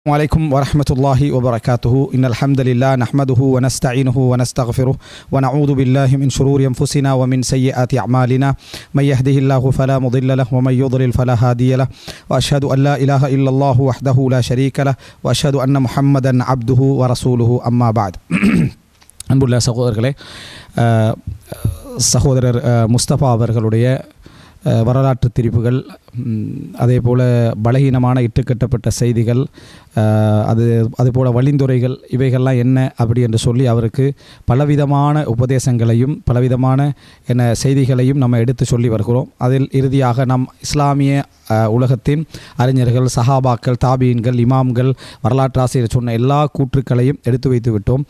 عليكم ورحمة الله وبركاته إن الحمد لله نحمده ونستعينه ونستغفره ونعوذ بالله من شرور أنفسنا ومن سيئات أعمالنا من يهده الله فلا مضل له ومن يضلل فلا هادي له وأشهد أن لا إله إلا الله وحده لا شريك له وأشهد أن محمدا عبده ورسوله أما بعد அன்புள்ள சகோதரர்களே, சகோதரர் முஸ்தபா அவர்களுடைய வரலாற்று திரிப்புகள், அதே போல் பலகீனமான இட்டுக்கட்டப்பட்ட செய்திகள், அதுபோல் வழிந்துரைகள், இவைகள்லாம் என்ன அப்படி என்று சொல்லி அவருக்கு பலவிதமான உபதேசங்களையும் பலவிதமான செய்திகளையும் நம்ம எடுத்து சொல்லி வருகிறோம். அதில் இறுதியாக நம் இஸ்லாமிய உலகத்தின் அறிஞர்கள், சஹாபாக்கள், தாபீன்கள், இமாம்கள், வரலாற்றாசிரியர் சொன்ன எல்லா கூற்றுக்களையும் எடுத்து வைத்து விட்டோம்.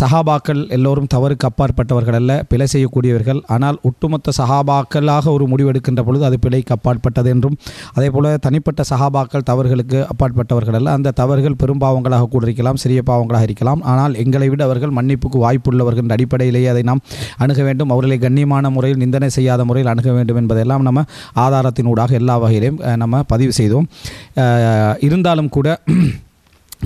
சஹாபாக்கள் எல்லோரும் தவறுக்கு அப்பாற்பட்டவர்கள் அல்ல, பிழை செய்யக்கூடியவர்கள். ஆனால் ஒட்டுமொத்த சஹாபாக்களாக ஒரு முடிவெடுக்கின்ற பொழுது அது பிழைக்கு அப்பாற்பட்டது என்றும், அதே போல் தனிப்பட்ட சஹாபாக்கள் தவறுகளுக்கு அப்பாற்பட்டவர்கள் அல்ல. அந்த தவறுகள் பெரும்பாவங்களாக கூட இருக்கலாம், சிறிய பாவங்களாக இருக்கலாம். ஆனால் எங்களை விட அவர்கள் மன்னிப்புக்கு வாய்ப்புள்ளவர்கள் என்ற அடிப்படையிலேயே அதை நாம் அணுக வேண்டும். அவர்களை கண்ணியமான முறையில், நிந்தனை செய்யாத முறையில் அணுக வேண்டும் என்பதெல்லாம் நம்ம ஆதாரத்தினூடாக எல்லா வகையிலும் நம்ம பதிவு செய்தோம். இருந்தாலும் கூட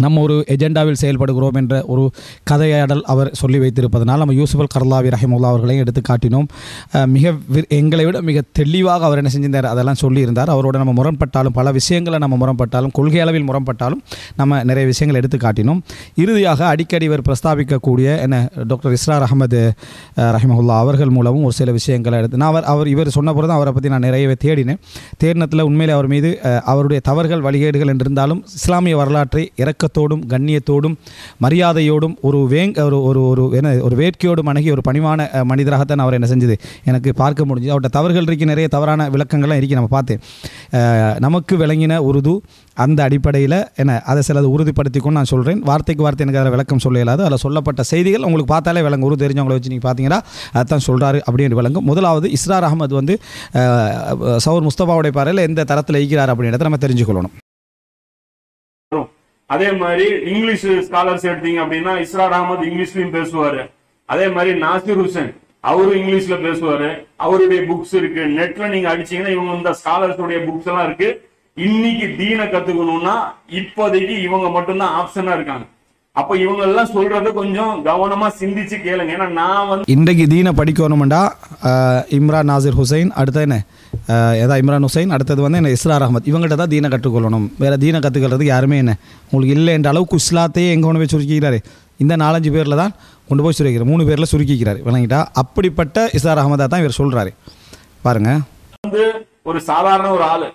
நம்ம ஒரு எஜெண்டாவில் செயல்படுகிறோம் என்ற ஒரு கதையாடல் அவர் சொல்லி வைத்திருப்பதனால் நம்ம யூசுப் அல் கர்லாவி ரஹிமுல்லா அவர்களையும் எடுத்து காட்டினோம். எங்களை விட மிக தெளிவாக அவர் என்ன செஞ்சிருந்தார் அதெல்லாம் சொல்லியிருந்தார். அவரோட நம்ம முரண்பட்டாலும், பல விஷயங்களை நம்ம முரண்பட்டாலும், கொள்கை அளவில் முரண்பட்டாலும் நம்ம நிறைய விஷயங்கள் எடுத்து காட்டினோம். இறுதியாக அடிக்கடி இவர் பிரஸ்தாபிக்கக்கூடிய டாக்டர் இஸ்ரார் அஹமது ரஹிமஹுல்லா அவர்கள் மூலமும் ஒரு சில விஷயங்களை எடுத்து இவர் சொன்ன பொழுது அவரை பற்றி நான் நிறையவே தேடினத்தில் உண்மையிலே அவர் மீது அவருடைய தவறுகள், வழிகேடுகள் என்றிருந்தாலும் இஸ்லாமிய வரலாற்றை இறக்கத்தோடும் கண்ணியத்தோடும் மரியாதையோடும் ஒரு வேட்கையோடும் அணுகி ஒரு பணிவான மனிதராகத்தான் அவர் என்ன செஞ்சது எனக்கு பார்க்க முடிஞ்சது. அவர்கிட்ட தவறுகள் இருக்கு, நிறைய தவறான விளக்கங்கள்லாம் இருக்கு. நம்ம பார்த்தேன், நமக்கு விளங்கின உருது அந்த அடிப்படையில் அதை சிலது உறுதிப்படுத்திக்கொண்டு நான் சொல்கிறேன். வார்த்தைக்கு வார்த்தை எனக்கு அதில் விளக்கம் சொல்ல இயலாது. அதில் சொல்லப்பட்ட செய்திகள் உங்களுக்கு பார்த்தாலே விளங்கும். உருது தெரிஞ்சவங்களை வச்சு நீங்கள் பார்த்தீங்கன்னா அதுதான் சொல்கிறாரு அப்படின்னு விளங்கும். முதலாவது இஸ்ரார் அஹமது சௌர் முஸ்தபாவுடைய பாறையில் எந்த தரத்தில் இருக்கிறார் அப்படின்றத நம்ம தெரிஞ்சுக்கொள்ளணும். அதே மாதிரி இங்கிலீஷ் ஸ்காலர்ஸ் எடுத்தீங்க அப்படின்னா இஸ்ரார் அஹமது இங்கிலீஷ்லயும் பேசுவாரு. அதே மாதிரி நாசிர் ஹுசைன் அவரும் இங்கிலீஷ்ல பேசுவாரு. அவருடைய புக்ஸ் இருக்கு, நெட்ல நீங்க அடிச்சீங்கன்னா இவங்க இந்த ஸ்காலர்ஸ் உடைய புக்ஸ் எல்லாம் இருக்கு. இன்னைக்கு தீனை கத்துக்கணும்னா இப்போதைக்கு இவங்க மட்டும்தான் ஆப்ஷனா இருக்காங்க. அப்ப இவங்க எல்லாம் சொல்றத கொஞ்சம் கவனமா சிந்திச்சு கேளுங்க. ஏன்னா நான் இன்றைக்கு தீனை படிக்கணும்டா இம்ரான் நாசிர் ஹுசைன், அடுத்த இம்ரான் ஹுசைன், அடுத்தது இஸ்ரார் அஹமத், இவங்கள்ட்ட தான் தீனை கற்றுக்கொள்ளணும். வேறு தீனை கற்றுக்கிறதுக்கு யாருமே உங்களுக்கு இல்லை என்ற அளவுக்கு இஸ்லாத்தையே எங்கே கொண்டு போய் சுருக்கிக்கிறாரு. இந்த 4-5 பேரில் தான் கொண்டு போய் சுருக்கிறார், 3 பேரில் சுருக்கிக்கிறார். விளங்கிட்டா? அப்படிப்பட்ட இஸ்ரார் அஹமதா தான் இவர் சொல்கிறாரு. பாருங்க, ஒரு சாதாரண ஒரு ஆளு,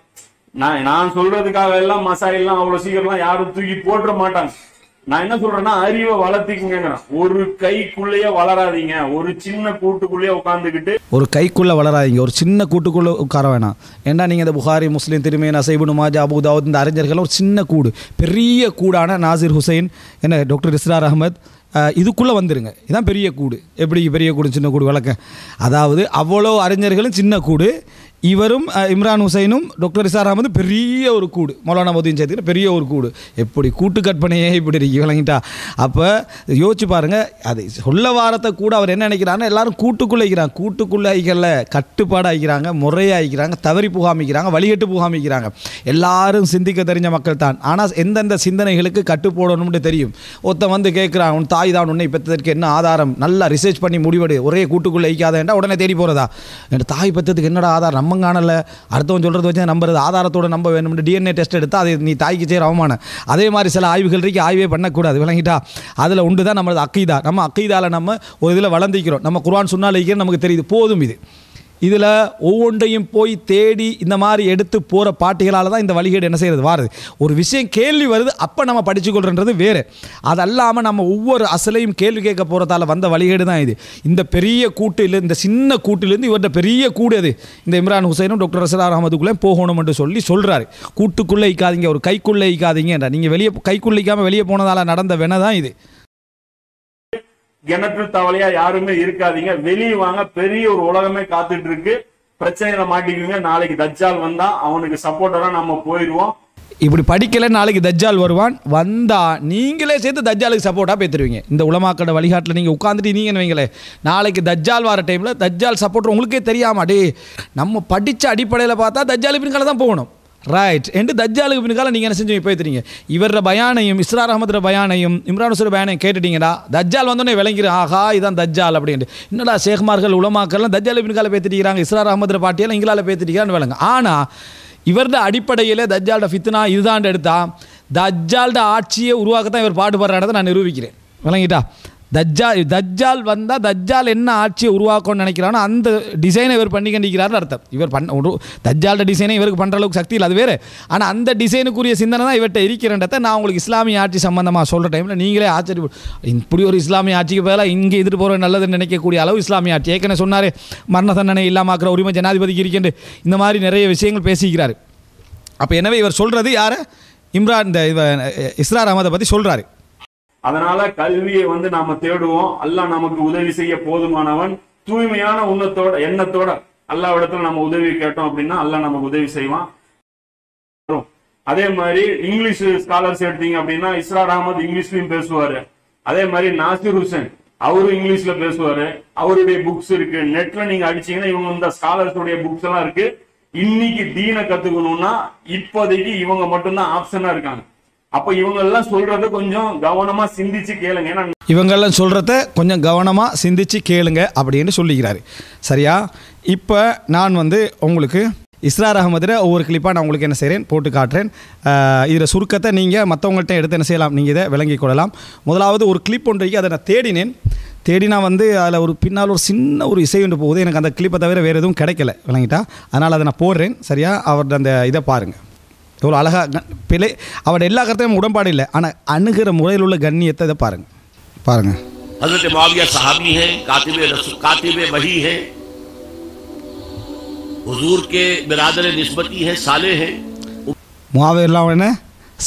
நான் சொல்றதுக்காக எல்லாம் மசாயெல்லாம் அவ்வளவு சீக்கிரம் யாரும் தூக்கி போட்டுற மாட்டாங்க. நான் என்ன சொல்றேன்னா, அறிவை வளர்த்திக்குங்க. ஒரு கைக்குள்ளேயே வளராதீங்க, ஒரு சின்ன கூட்டுக்குள்ளேயே உட்காந்துக்கிட்டு ஒரு கைக்குள்ளே வளராதீங்க, ஒரு சின்ன கூட்டுக்குள்ளே உட்கார வேணாம். ஏன்னா நீங்கள் இந்த புகாரி, முஸ்லீம், திருமி, நசைபு, நுமாஜா, அபு தாவூத் இந்த அறிஞர்கள் ஒரு சின்ன கூடு, பெரிய கூடான நாசிர் ஹுசைன் டாக்டர் இஸ்ரார் அஹமத் இதுக்குள்ளே வந்துருங்க. இதுதான் பெரிய கூடு. எப்படி பெரிய கூடு சின்ன கூடு விளக்க? அதாவது அவ்வளோ அறிஞர்களும் சின்ன கூடு, இவரும் இம்ரான் ஹுசைனும் டாக்டர் இஸ்ரார் அஹமது பெரிய ஒரு கூடு, மௌலானா மொஹிதீன் சேர்த்துக்கிற பெரிய ஒரு கூடு. எப்படி கூட்டு கற்பனையே இப்படி இருக்கு, விளங்கிட்டா? அப்போ யோசிச்சு பாருங்கள். அது சொல்ல வாரத்தை கூட அவர் என்ன நினைக்கிறாங்கன்னா, எல்லாரும் கூட்டுக்குள்ளே ஆகிக்கிறாங்க. கூட்டுக்குள்ளே ஆகிக்கல, கட்டுப்பாடு ஆகிக்கிறாங்க, முறையாக ஆகிக்கிறாங்க, தவறி புகாமிக்கிறாங்க, வழிகட்டு புகாமிக்கிறாங்க. எல்லாரும் சிந்திக்க தெரிஞ்ச மக்கள் தான். ஆனால் எந்தெந்த சிந்தனைகளுக்கு கட்டு போடணும்னு தெரியும். ஒருத்தன் கேட்குறான், உன் தாய் தான் உன்னை பெற்றதற்கு என்ன ஆதாரம், நல்லா ரிசர்ச் பண்ணி முடிவெடு, ஒரே கூட்டுக்குள்ளே ஆகிக்காதேன்டா உடனே தேடி போகிறதா? என் தாய் பெற்றதுக்கு என்னடா ஆதாரம்? நம்ம காணல, அடுத்தவன் சொல்கிறது வச்சு நம்புறது, ஆதாரத்தோடு நம்ப வேண்டும். டிஎன்ஏ டெஸ்ட் எடுத்தால் அது நீ தாய்க்கு செய்கிற அவமானம். அதே மாதிரி சில ஆய்வுகள் இருக்கு, ஆய்வே பண்ணக்கூடாது. விளங்கிட்டா? அதில் உண்டு தான் நம்மளது அக்கீதா. நம்ம அக்கீதாவில் நம்ம ஒரு இதில் வளர்ந்திக்கிறோம். நம்ம குர்ஆன் சுன்னால இருக்கிறது நமக்கு தெரியுது, போதும். இதில் ஒவ்வொன்றையும் போய் தேடி இந்த மாதிரி எடுத்து போகிற பாட்டிகளால் தான் இந்த வழிகேடு என்ன செய்கிறது வாருது. ஒரு விஷயம் கேள்வி வருது, அப்போ நம்ம படிச்சுக்கொள்றது வேறு. அது அல்லாமல் நம்ம ஒவ்வொரு அசலையும் கேள்வி கேட்க போகிறதால வந்த வழிகேடு தான் இது. இந்த பெரிய கூட்டில், இந்த சின்ன கூட்டிலேருந்து இவர்கிட்ட பெரிய கூடு அது இந்த இம்ரான் ஹுசைனும் டாக்டர் இஸ்ரார் அஹமதுக்குள்ளே போகணும் என்று சொல்லி சொல்கிறாரு. கூட்டுக்குள்ளே இக்காதீங்க, ஒரு கைக்குள்ளே இக்காதீங்க. நீங்கள் வெளியே கைக்குள்ளே இக்காமல் வெளியே போனதால் நடந்த வேணை தான் இது. கிணற்று தவளையா யாருமே இருக்காதீங்க, வெளியே வாங்க. பெரிய ஒரு உலகமே காத்துட்டு இருக்கு. பிரச்சனையில மாட்டிக்குங்க. நாளைக்கு தஜ்ஜால் வந்தா அவனுக்கு சப்போர்ட்டரா நம்ம போயிடுவோம். இப்படி படிக்கல, நாளைக்கு தஜ்ஜால் வருவான். வந்தா நீங்களே சேர்த்து தஜ்ஜாலுக்கு சப்போர்ட்டாக பேத்துருவீங்க. இந்த உலமாக்கட வழிகாட்டில் நீங்கள் உட்காந்துட்டு நீங்கள் வைங்களே, நாளைக்கு தஜ்ஜால் வர டைமில் தஜ்ஜால் சப்போர்ட்டர் உங்களுக்கே தெரியாமா? நம்ம படித்த அடிப்படையில் பார்த்தா தஜ்ஜால் பின்கால தான் போகணும். ரைட் என்று தஜ்ஜாலுக்கு பின்னால் நீங்கள் என்ன செஞ்சு பேத்துறீங்க. இவரோட பயானையும் இஸ்ரார் அஹமதுர பயானையும் இம்ரான் ஹுசைன் பயானையும் கேட்டுட்டீங்கடா, தஜ்ஜால் வந்தோடனே விளங்கிடும், ஆஹா இதான் தஜ்ஜால் அப்படின்ட்டு. என்னடா ஷேக்மார்கள் உலமாக்கள்லாம் தஜ்ஜாலுக்கு பின்னால் பேத்துட்டிக்கிறாங்க, இஸ்ரார் அஹமதுர பாட்டியெல்லாம் இங்களால் பேத்துட்டிக்கிறான்னு விளங்க. ஆனால் இவரோட அடிப்படையில் தஜ்ஜாலோட ஃபித்னா இதுதான் எடுத்தா தஜ்ஜாலோட ஆட்சியை உருவாக்கத்தான் இவர் பாடுபடுறதை நான் நிரூபிக்கிறேன். விளங்கிட்டா? தஜ்ஜால் வந்தால் தஜ்ஜால் என்ன ஆட்சியை உருவாக்கணும்னு நினைக்கிறானோ அந்த டிசைனை இவர் பண்ணி கண்டிக்கிறார்னு அர்த்தம். இவர் தஜ்ஜாலோட டிசைனை இவருக்கு பண்ணுற அளவுக்கு சக்தி இல்லை, அது வேறு. ஆனால் அந்த டிசைனுக்குரிய சிந்தனை தான் இவர்கிட்ட இருக்கிறன்றதை நான் உங்களுக்கு இஸ்லாமிய ஆட்சி சம்பந்தமாக சொல்கிற டைமில் நீங்களே ஆச்சரியம், இப்படி ஒரு இஸ்லாமிய ஆட்சிக்கு பதிலாக இங்கே எதிர்த்து போகிற நல்லதுன்னு நினைக்கக்கூடிய அளவு இஸ்லாமிய ஆட்சி. ஏற்கனவே சொன்னார், மரண தண்டனை இல்லாமாக்குற உரிமை ஜனாதிபதிக்கு இருக்கின்ற இந்த மாதிரி நிறைய விஷயங்கள் பேசிக்கிறார். அப்போ எனவே இவர் சொல்கிறது யார்? இம்ரான் இந்த இஸ்ரார் அஹமதை பற்றி சொல்கிறாரு. அதனால கல்வியை நாம தேடுவோம். அல்லாஹ் நமக்கு உதவி செய்ய போதுமானவன். தூய்மையான எண்ணத்தோட அல்லாஹ்விடத்துல நம்ம உதவி கேட்டோம் அப்படின்னா அல்லாஹ் நமக்கு உதவி செய்வான். அதே மாதிரி இங்கிலீஷ் ஸ்காலர்ஸ் எடுத்தீங்க அப்படின்னா இஸ்ரார் அஹமத் இங்கிலீஷ்லயும் பேசுவாரு. அதே மாதிரி நாசிர் ஹுசைன் அவரும் இங்கிலீஷ்ல பேசுவாரு. அவருடைய புக்ஸ் இருக்கு, நெட்ல நீங்க அடிச்சீங்கன்னா இவங்க இந்த ஸ்காலர்ஸ் உடைய புக்ஸ் எல்லாம் இருக்கு. இன்னைக்கு தீனை கத்துக்கணும்னா இப்போதைக்கு இவங்க மட்டும்தான் ஆப்ஷனா இருக்காங்க. அப்ப இவங்க எல்லாம் சொல்றத கொஞ்சம் கவனமா சிந்திச்சு கேளுங்க. ஏன்னா இவங்கெல்லாம் சொல்றத கொஞ்சம் கவனமா சிந்திச்சு கேளுங்க அப்படின்னு சொல்லிக்கிறாரு. சரியா? இப்போ நான் உங்களுக்கு இஸ்ரார் அஹமதில் ஒவ்வொரு கிளிப்பாக நான் உங்களுக்கு என்ன செய்கிறேன் போட்டு காட்டுறேன். இதில் சுருக்கத்தை நீங்கள் மற்றவங்கள்ட்ட எடுத்து என்ன செய்யலாம், நீங்கள் இதை விளங்கி கொள்ளலாம். முதலாவது ஒரு கிளிப் ஒன்றைக்கு அதை நான் தேடினா அதில் ஒரு பின்னால் ஒரு சின்ன ஒரு இசை ஒன்று போகுது. எனக்கு அந்த கிளிப்பை தவிர வேறு எதுவும் கிடைக்கல, விளங்கிட்டா? அதனால் அதை நான் போடுறேன். சரியா? அவரோட அந்த இதை பாருங்கள், எவ்வளோ அழகாக பிழை. அவரோட எல்லா கருத்தையும் உடன்பாடு இல்லை, ஆனால் அணுகிற முறையில் உள்ள கண்ணியத்தை இதை பாருங்கள். हज़रत मुआविया सहाबी हैं, कातिब वही हैं, हुजूर के बिरादर निस्बती हैं, साले हैं. मुआविया என்ன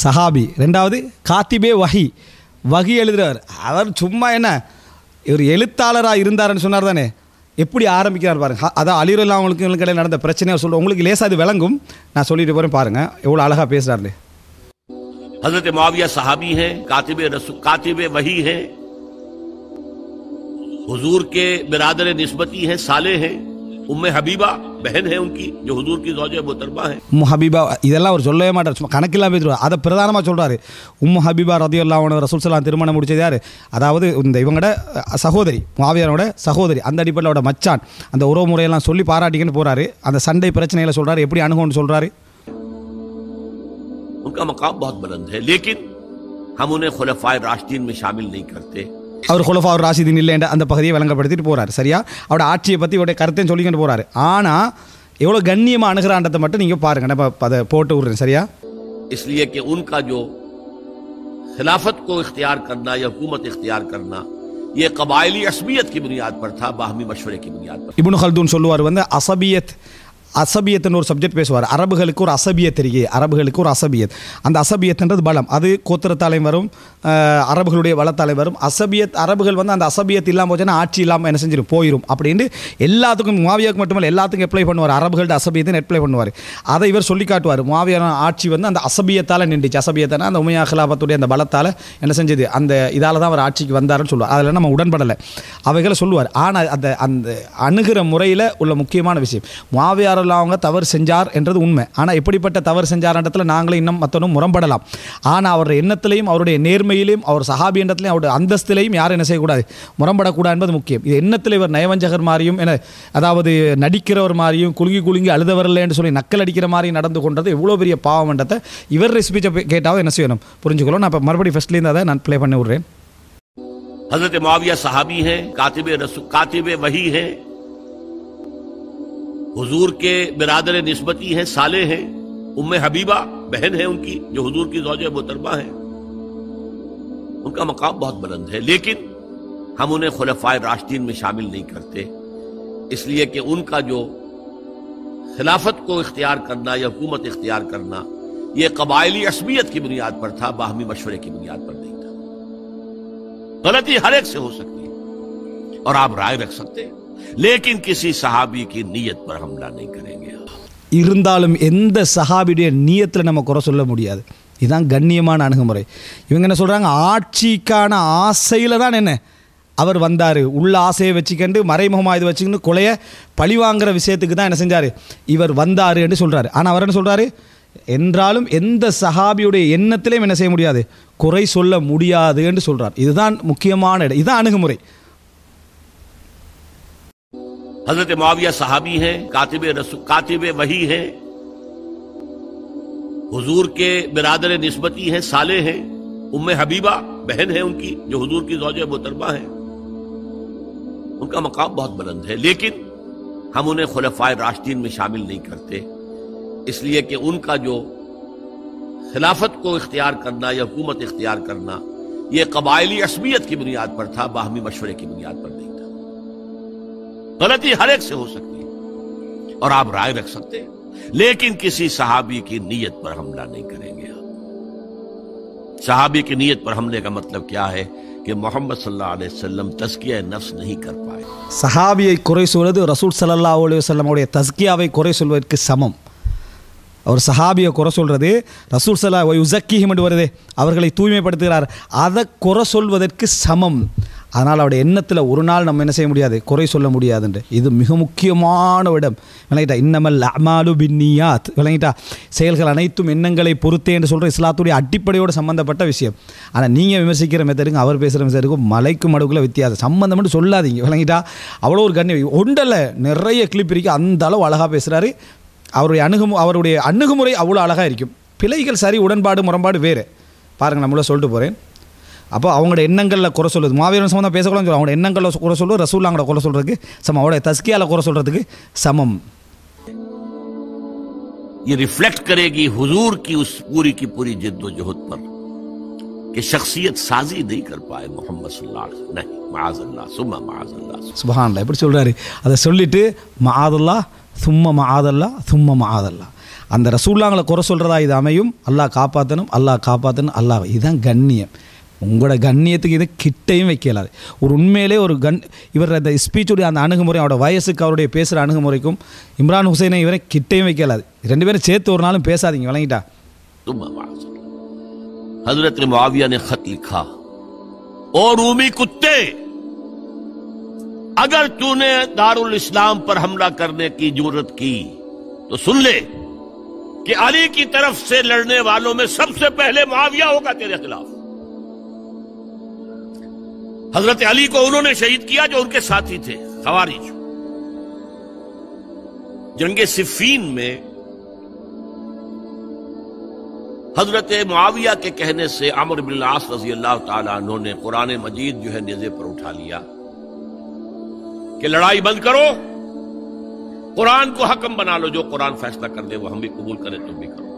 சஹாபி, ரெண்டாவது காத்திபே வஹி எழுதுறார். அவர் சும்மா என்ன ஒரு எழுத்தாளராக இருந்தாருன்னு சொன்னார் தானே. எப்படி ஆரம்பிக்கிறார் பாருங்க. அதான் அலிரல்லா அவங்களுக்கு இடையில நடந்த பிரச்சனையை சொல்கிறேன், உங்களுக்கு லேசாக அது விளங்கும். நான் சொல்லிட்டு போகிறேன் பாருங்க எவ்வளோ அழகாக பேசுகிறாரு. हज़रत मुआविया सहाबी हैं, कातिब वही हैं, हुजूर के बिरादर निस्बती हैं, साले हैं. उम्मे हबीबा बहन है उनकी, जो हुजूर की ज़ौजा मुहतरमा है. उम्मु हबीबा இதெல்லாம் அவர் சொல்லவே மாட்டார், சும்மா கணக்கில்லாம் பேசுவார். அதை பிரதானமாக சொல்கிறாரு. உம்மு ஹபீபா ரதியல்லாஹு அன்ஹா ரசூல் ஸல்லல்லாஹு திருமணம் முடிச்சது யார்? அதாவது இந்த இவங்களோட சகோதரி, முஆவியாவோட சகோதரி. அந்த அடிப்படையில் அவரோட மச்சான். அந்த உறவு முறையெல்லாம் சொல்லி பாராட்டிங்கன்னு போகிறாரு. அந்த சண்டை பிரச்சனைகளை சொல்கிறாரு, எப்படி அணுகும்னு சொல்கிறாரு. उनका मकाम बहुत बुलंद है, लेकिन हम उन्हें खुलफाए राशिदीन में शामिल नहीं करते. அவர் खुलफा राशिदीन இல்லை என்ற அந்த பகுதியை விளங்கப்படுத்திட்டு போகிறார். சரியா? அவரோட ஆட்சியை பற்றி அவருடைய கருத்தையும் சொல்லிக்கிட்டு போகிறாரு. ஆனால் எவ்வளோ கண்ணியமாக அணுகிறான்றதை மட்டும் நீங்கள் பாருங்க. நான் அதை போட்டு விட்றேன். சரியா? इसलिए कि उनका जो खिलाफत को इख्तियार करना या हुकूमत इख्तियार करना ये कबायली असबियत की बुनियाद पर था, बाहमी मशवरे की बुनियाद पर. இப்னு खल्दून சொல்லுவார் அசபியத்துன்னு ஒரு சப்ஜெக்ட் பேசுவார். அரபுகளுக்கு ஒரு அசபியத் தெரியே, அரபுகளுக்கு ஒரு அசபியத். அந்த அசபியத்ன்றது பலம், அது கோத்திரத்தாலையும் வரும், அரபுகளுடைய வளத்தாலையும் வரும். அசபியத் அரபுகள் அந்த அசபியத் இல்லாமல் போச்சுன்னா ஆட்சி இல்லாமல் என்ன செஞ்சிடும், போயிடும். அப்படின்னு எல்லாத்துக்கும் முஆவியாவுக்கு மட்டுமல்ல எல்லாத்துக்கும் அப்ளை பண்ணுவார். அரபுகளோட அசபியத்தை அப்ளை பண்ணுவார். அதை இவர் சொல்லி காட்டுவார். முஆவியா ஆட்சி அந்த அசபியத்தால் நின்றுச்சு. அசபியத்தான அந்த உமையா கிலாபத்துடைய அந்த பலத்தால் என்ன செஞ்சது, அந்த இதால் தான் அவர் ஆட்சிக்கு வந்தாருன்னு சொல்லுவார். அதில் நம்ம உடன்படலை, அவைகளை சொல்லுவார். ஆனால் அந்த அந்த அணுகிற முறையில் உள்ள முக்கியமான விஷயம், முஆவியா அவங்க தவறு செஞ்சார் என்றது உண்மை. ஆனால் எப்படிப்பட்ட தவறு செஞ்சார்ன்றதுல நாங்களே இன்னும் மற்றனும் முரம்படலாம். ஆனால் அவருடைய எண்ணத்திலையும் அவருடைய நேர்மையிலையும் அவர் சஹாபி எண்ணத்திலையும் அவருடைய அந்தஸ்திலையும் யாரும் என்ன செய்யக்கூடாது, முரம்படக்கூடாது என்பது முக்கியம். இது எண்ணத்தில் இவர் நயவஞ்சகர் மாதிரியும் அதாவது நடிக்கிறவர் மாதிரியும் குலுங்கி அழுதவரில்லை என்று சொல்லி நக்கல் அடிக்கிற மாதிரி நடந்து கொண்டது எவ்வளோ பெரிய பாவம்ன்றதை இவர் ஸ்பீச்சை கேட்டாவது என்ன செய்யணும், புரிஞ்சுக்கணும். நான் இப்போ மறுபடியும் ஃபர்ஸ்ட்லேருந்து அதை நான் ப்ளே பண்ணி விட்றேன். हज़रत मुआविया सहाबी हैं, कातिब वही हैं, हुजूर के बिरादर निस्बती हैं, साले हैं. उम्मे हबीबा बहन है उनकी, जो हुजूर की ज़ौजा मुहतरमा है. उनका मकाम बहुत बुलंद है, लेकिन हम उन्हें खुलफाए राशिदीन में शामिल नहीं करते. इसलिए कि उनका जो खिलाफत को इख्तियार करना या हुकूमत इख्तियार करना ये कबायली असबियत की बुनियाद पर था, बाहमी मशवरे की बुनियाद पर नहीं था. गलती हर एक से हो सकती है और आप राय रख सकते हैं, लेकिन किसी सहाबी की नीयत पर हमला नहीं करेंगे. இருந்தாலும் எந்த சஹாபியுடைய நியத்தில் நம்ம குறை சொல்ல முடியாது. இதுதான் கண்ணியமான அணுகுமுறை. இவங்க என்ன சொல்கிறாங்க, ஆட்சிக்கான ஆசையில் தான் என்ன அவர் வந்தார், உள்ள ஆசையை வச்சுக்கண்டு மறைமுகமாக இது வச்சுக்கிட்டு கொலையை பழிவாங்கிற விஷயத்துக்கு தான் என்ன செஞ்சார், இவர் வந்தார் என்று சொல்கிறாரு. ஆனால் அவர் என்ன சொல்கிறாரு, என்றாலும் எந்த சஹாபியுடைய எண்ணத்திலையும் என்ன செய்ய முடியாது, குறை சொல்ல முடியாது என்று சொல்றார். இதுதான் முக்கியமான இடம், இதுதான் அணுகுமுறை. हजरत मुआविया सहाबी हैं, कातिब वही हैं, हुजूर के बिरादर निस्बती हैं, साले हैं, उम्मे हबीबा बहन है उनकी जो हुजूर की ज़ौजे मोहतरमा है, उनका मकाम बहुत बुलंद है, लेकिन हम उन्हें खुलफाए राशिदीन में शामिल नहीं करते, इसलिए कि उनका जो खिलाफत को इख्तियार करना या हुकूमत इख्तियार करना यह कबायली असमियत की बुनियाद पर था, बाहमी मशवरे की बुनियाद पर नहीं था। गलती हर एक से हो सकती है और आप राय रख सकते हैं, लेकिन किसी सहाबी की नीयत पर हमला नहीं करेंगे। सहाबी की नीयत पर हमले का मतलब क्या है कि मोहम्मद सल्लल्लाहु अलैहि वसल्लम तज़किया नफ्स नहीं कर पाए। சஹாபியை குறை சொல்வது ரசூல் ஸல்லல்லாஹு அலைஹி வஸல்லமுடைய தஸ்கியாவை குறை சொல்வதற்கு சமம். அவர் சஹாபியை குறை சொல்றது ரசூல் ஸல்லல்லாஹு யுஸக்கிஹிம் என்று வருதே, அவர்களை தூய்மைப்படுத்துகிறார், அதை குறை சொல்வதற்கு சமம். அதனால் அவருடைய எண்ணத்தில் ஒரு நாள் நம்ம என்ன செய்ய முடியாது, குறை சொல்ல முடியாதுன்று. இது மிக முக்கியமான இடம். விளங்கிட்டா, இன்னமல் அமாலு பின்னியாத், விளங்கிட்டா, செயல்கள் அனைத்தும் எண்ணங்களை பொறுத்தே என்று சொல்கிற இஸ்லாத்துடைய அடிப்படையோடு சம்பந்தப்பட்ட விஷயம். ஆனால் நீங்கள் விமர்சிக்கிற மெத்தடுக்கும் அவர் பேசுகிற மெத்தடுக்கும் மலைக்கும் மடுக்குள்ள வித்தியாசம். சம்பந்தம் மட்டும் சொல்லாதீங்க, விளங்கிட்டா. அவ்வளோ ஒரு கண்ணியம் ஒன்றல்ல, நிறைய கிளிப் இருக்கு, அந்த அளவு அழகாக பேசுகிறாரு. அவருடைய அணுகுமுறை அவ்வளோ அழகாக இருக்கும். பிழைகள் சரி, உடன்பாடு முரண்பாடு வேறு. பாருங்கள், நம்மள சொல்லிட்டு போகிறேன். அப்போ அவங்களோட எண்ணங்களில் குறை சொல்லுது, மாவீரன் சம்பந்தம் பேசக்கூடாதுன்னு சொல்லுவோம். அவங்களோட எண்ணங்களில் குறை சொல்லுவோம், ரசூலுல்லாஹ்வோட குறை சொல்கிறதுக்கு சமம், அவருடைய தஸ்கியால குறை சொல்கிறதுக்கு சமம். ये रिफ्लेक्ट करेगी हुजूर की उस पूरी की पूरी जिद्दोजहद पर कि शख्सियत साजी नहीं कर पाए मोहम्मद सल्लल्लाहु अलैहि वसल्लम। नहीं, माअज़ल्लाह सुम्मा माअज़ल्लाह, சுப்ஹானல்லாஹ். எப்படி சொல்கிறாரு, அதை சொல்லிட்டு மஆதல்லாஹ் சும்மா மஆதல்லாஹ் சும்மா மஆதல்லாஹ். அந்த ரசூலுல்லாஹ்களை குறை சொல்கிறதா இது அமையும். அல்லாஹ் காப்பாற்றணும், அல்லாஹ் காப்பாற்றணும், அல்லாஹ். இதுதான் கண்ணியம். உங்களோட கண்ணியத்துக்கு இது கிட்டையும் வைக்கலாது. ஒரு உண்மையிலே ஒரு இவர் அந்த ஸ்பீச்சுடைய அந்த அணுகுமுறை, அவரோட வயசுக்கு அவருடைய பேசுகிற அணுகுமுறைக்கும் இம்ரான் ஹுசைனை இவரை கிட்டையும் வைக்கலாது. ரெண்டு பேரும் சேர்த்து ஒரு நாளும் பேசாதீங்க, விளங்கிட்டா. हजरत मुआविया ने खत लिखा, ओ रूमी कुत्ते, अगर तूने दारुल इस्लाम पर हमला करने की जुर्रत की तो सुन ले कि अली की तरफ से लड़ने वालों में सबसे पहले मुआविया होगा तेरे खिलाफ। हजरत अली को उन्होंने शहीद किया जो उनके साथी थे खवारिज। जंगे सिफ़ीन में हजरत मुआविया के कहने से अमर इब्न आस रज़ी अल्लाह ताला अन्हु ने कुरान मजीद जो है नेज़े पर उठा लिया कि लड़ाई बंद करो, कुरान को हकम बना लो, जो कुरान फैसला कर दे वो हम भी कबूल करें, तुम भी करो।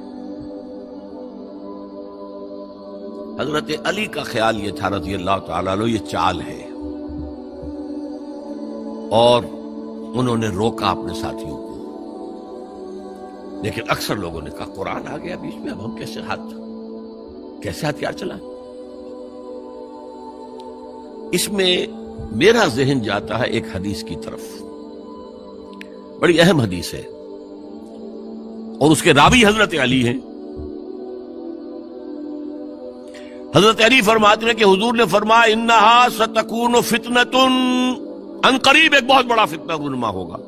हजरत अली का ख्याल ये था रज़ी अल्लाह ताला अन्हु, ये चाल है, और उन्होंने रोका अपने साथियों को। लेकिन अक्सर लोगों ने कहा कुरान आ गया बीच में, अब हम कैसे हथियार चलाएं। इसमें मेरा जहन जाता है एक हदीस की तरफ, बड़ी अहम हदीस है, और उसके रावी हजरत अली हैं। हजरत अली फरमाते हैं कि हुजूर ने फरमाया, इन्नहा सतकूनु फितनतुन, अनकरीब एक बहुत बड़ा फितना रुनुमा होगा।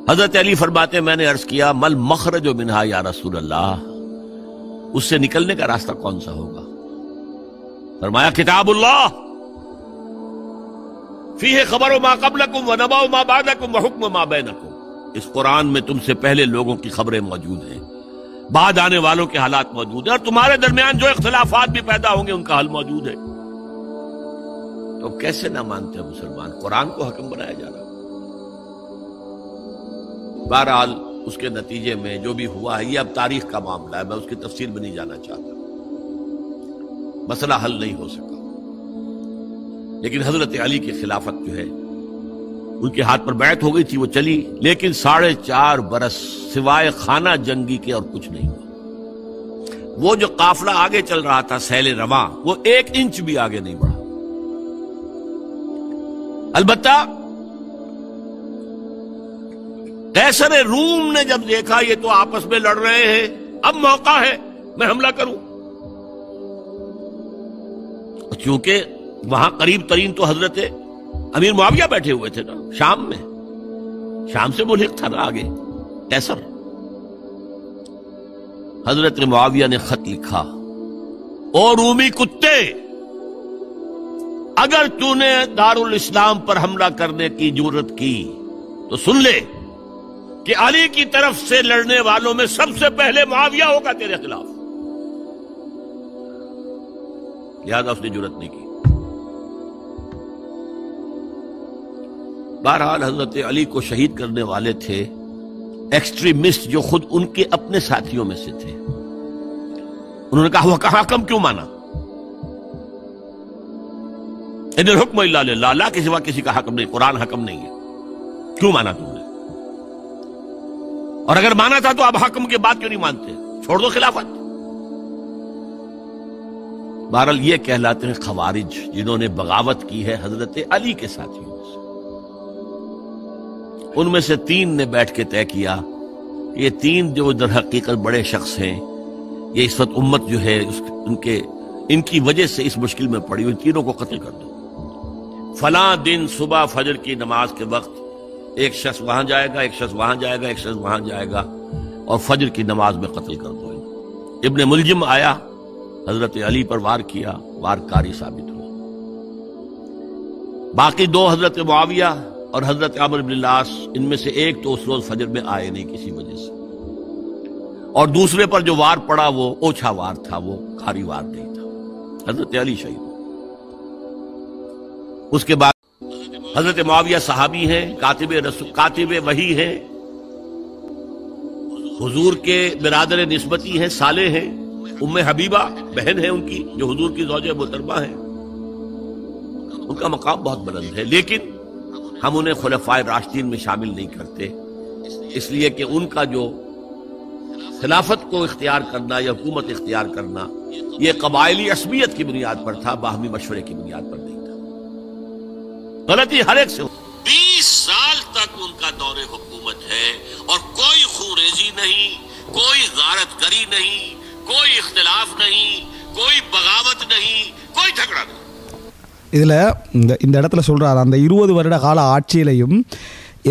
हजरत अली फरमाते, मैंने अर्ज किया, मल मखरज मिनहा या रसूल अल्लाह, उससे निकलने का रास्ता कौन सा होगा? फरमाया, किताबुल्लाह फीहे खबरो मा क़ब्लकुम व नबाउ मा बादकुम व हुक्म मा बैनकुम। इस कुरान में तुमसे पहले लोगों की खबरें मौजूद हैं, बाद आने वालों के हालात मौजूद हैं, और तुम्हारे दरमियान जो इख्तिलाफात भी पैदा होंगे उनका हल मौजूद है। तो कैसे ना मानते हैं मुसलमान, कुरान को हकम बनाया जा रहा है। बहरहाल उसके नतीजे में जो भी हुआ है, ये अब तारीख का मामला है, मैं उसकी तफसील में नहीं जाना चाहता, मसला हल नहीं हो सका। लेकिन हजरत अली की खिलाफत जो है, उनके हाथ पर बैत हो गई थी, वो चली, लेकिन 4.5 बरस सिवाय खाना जंगी के और कुछ नहीं हुआ। वो जो काफिला आगे चल रहा था सैले रवा, वो 1 इंच भी आगे नहीं बढ़ा। अलबत्ता कैसर रूम ने जब देखा ये तो आपस में लड़ रहे हैं, अब मौका है मैं हमला करूं। क्योंकि वहां करीब तरीन तो हजरत अमीर मुआविया बैठे हुए थे ना, शाम में, शाम से मुल्हिक था ना आगे कैसर, हजरत मुआविया ने खत लिखा, ओ रूमी कुत्ते, अगर तूने दारुल इस्लाम पर हमला करने की जुर्रत की तो सुन ले कि अली की तरफ से लड़ने वालों में सबसे पहले मुआविया होगा तेरे खिलाफ। लिहाजा उसने जुर्रत नहीं की। बहरहाल हजरत अली को शहीद करने वाले थे एक्सट्रीमिस्ट जो खुद उनके अपने साथियों में से थे। उन्होंने कहा हुआ कहा हकम क्यों माना, इन्हें हुक्म इल्ला लिल्लाह, अल्लाह के सिवा किसी का हकम नहीं, कुरान हकम नहीं है, क्यों माना तुमने? और अगर माना था तो अब हकम के बाद क्यों नहीं मानते, छोड़ दो खिलाफत। बहरहाल ये कहलाते हैं खवारिज, जिन्होंने बगावत की है हजरत अली के साथियों में से। उनमें से 3 ने बैठ के तय किया, ये 3 जो दर हकीकत बड़े शख्स हैं, ये इस वक्त उम्मत जो है इनकी वजह से इस मुश्किल में पड़ी, उन तीनों को कत्ल कर दो। फलां दिन सुबह फजर की नमाज के वक्त एक शख्स वहां जाएगा, एक शख्स वहां जाएगा, एक शख्स वहां जाएगा और फजर की नमाज में कत्ल कर दो। इब्न मुलजिम आया, हजरत अली पर वार किया, वारकारी साबित हुआ। बाकी 2 हजरत मुआविया और हजरत अमर इब्न लास, इनमें से एक तो उस रोज फजर में आए नहीं किसी वजह से, और दूसरे पर जो वार पड़ा वो ओछा वार था, वो कारी वार नहीं था। हजरत अली शहीद। उसके बाद हजरत मुआविया सहाबी हैं, कातिब वही हैं, हुजूर के बिरादर निस्बती हैं, साले हैं, उम्मे हबीबा बहन है उनकी, जो हुजूर की ज़ौजे मोहतरमा है। उनका मकाम बहुत बुलंद है, लेकिन हम उन्हें खुलफाए राशिदीन में शामिल नहीं करते, इसलिए कि उनका जो खिलाफत को इख्तियार करना या हुकूमत इख्तियार करना यह कबायली असमियत की बुनियाद पर था, बाहमी मशवरे की बुनियाद पर नहीं था। गलती हर एक से। 20 साल तक उनका दौरे हुकूमत है और कोई खूरेजी नहीं, कोई गारतगरी नहीं, कोई इख्तिलाफ नहीं, कोई बगावत नहीं, कोई झगड़ा नहीं। இதில் இந்த இடத்துல சொல்கிறார், அந்த 20 வருட கால ஆட்சியிலையும்